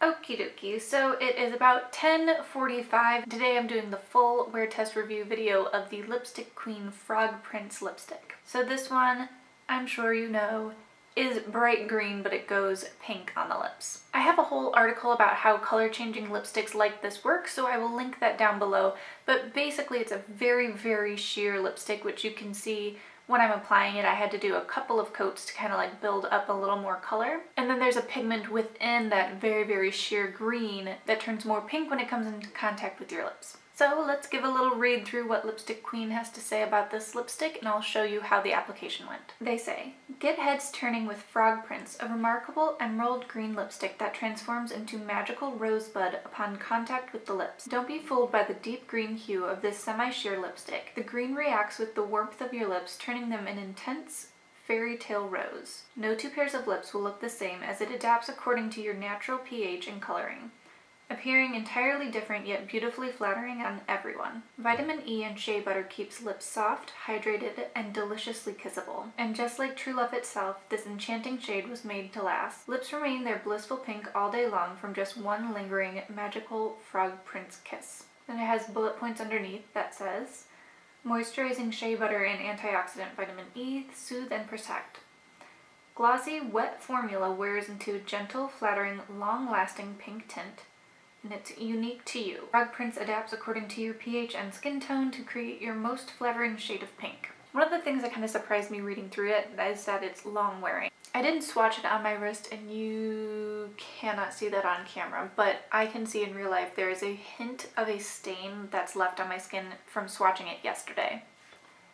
Okie dokie, so it is about 10:45. Today I'm doing the full wear test review video of the Lipstick Queen Frog Prince lipstick. So this one, I'm sure you know, is bright green, but it goes pink on the lips. I have a whole article about how color changing lipsticks like this work, so I will link that down below. But basically it's a very, very sheer lipstick, which you can see when I'm applying it. I had to do a couple of coats to kind of like build up a little more color. And then there's a pigment within that very, very sheer green that turns more pink when it comes into contact with your lips. So let's give a little read through what Lipstick Queen has to say about this lipstick, and I'll show you how the application went. They say, "Get heads turning with Frog Prince, a remarkable emerald green lipstick that transforms into magical rosebud upon contact with the lips. Don't be fooled by the deep green hue of this semi-sheer lipstick. The green reacts with the warmth of your lips, turning them an intense fairy tale rose. No two pairs of lips will look the same as it adapts according to your natural pH and coloring, appearing entirely different yet beautifully flattering on everyone. Vitamin E and shea butter keeps lips soft, hydrated, and deliciously kissable. And just like true love itself, this enchanting shade was made to last. Lips remain their blissful pink all day long from just one lingering, magical Frog Prince kiss." Then it has bullet points underneath that says, "Moisturizing shea butter and antioxidant vitamin E soothe and protect. Glossy, wet formula wears into a gentle, flattering, long-lasting pink tint, and it's unique to you. Frog Prince adapts according to your pH and skin tone to create your most flattering shade of pink." One of the things that kind of surprised me reading through it is that it's long wearing. I didn't swatch it on my wrist, and you cannot see that on camera, but I can see in real life there is a hint of a stain that's left on my skin from swatching it yesterday.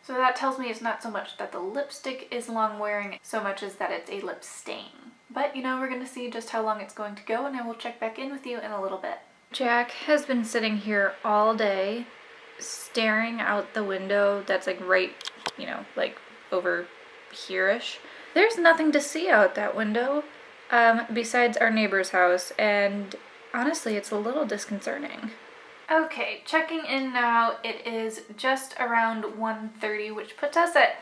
So that tells me it's not so much that the lipstick is long wearing so much as that it's a lip stain. But you know, we're going to see just how long it's going to go, and I will check back in with you in a little bit. Jack has been sitting here all day staring out the window that's like right, you know, like over here-ish. There's nothing to see out that window besides our neighbor's house, and honestly it's a little disconcerting. Okay, checking in now. It is just around 1:30, which puts us at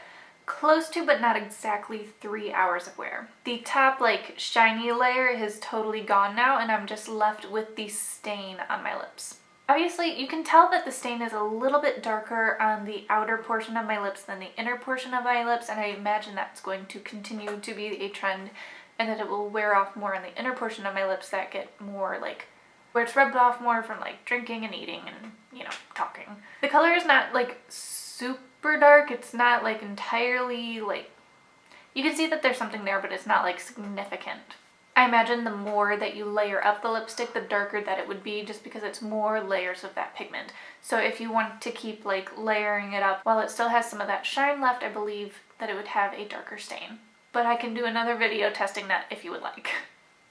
close to, but not exactly, 3 hours of wear. The top, like, shiny layer is totally gone now, and I'm just left with the stain on my lips. Obviously, you can tell that the stain is a little bit darker on the outer portion of my lips than the inner portion of my lips, and I imagine that's going to continue to be a trend, and that it will wear off more on the inner portion of my lips that get more, like, where it's rubbed off more from, like, drinking and eating and, you know, talking. The color is not, like, super dark. It's not like entirely, like, you can see that there's something there, but it's not like significant. I imagine the more that you layer up the lipstick, the darker that it would be, just because it's more layers of that pigment. So if you want to keep like layering it up while it still has some of that shine left, I believe that it would have a darker stain. But I can do another video testing that if you would like.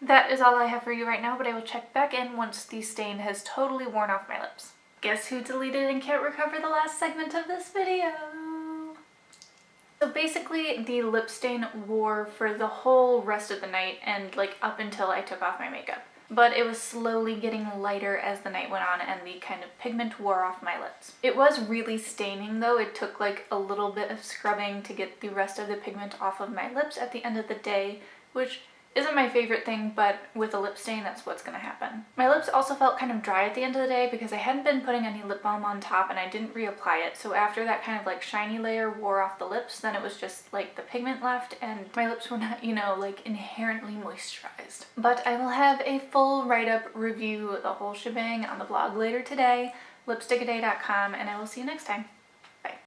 That is all I have for you right now, but I will check back in once the stain has totally worn off my lips. Guess who deleted and can't recover the last segment of this video? So basically the lip stain wore for the whole rest of the night and like up until I took off my makeup. But it was slowly getting lighter as the night went on, and the kind of pigment wore off my lips. It was really staining though. It took like a little bit of scrubbing to get the rest of the pigment off of my lips at the end of the day, which isn't my favorite thing, but with a lip stain, that's what's gonna happen. My lips also felt kind of dry at the end of the day because I hadn't been putting any lip balm on top, and I didn't reapply it. So after that kind of like shiny layer wore off the lips, then it was just like the pigment left, and my lips were not, you know, like inherently moisturized. But I will have a full write-up review, the whole shebang, on the blog later today, lipstickaday.com, and I will see you next time.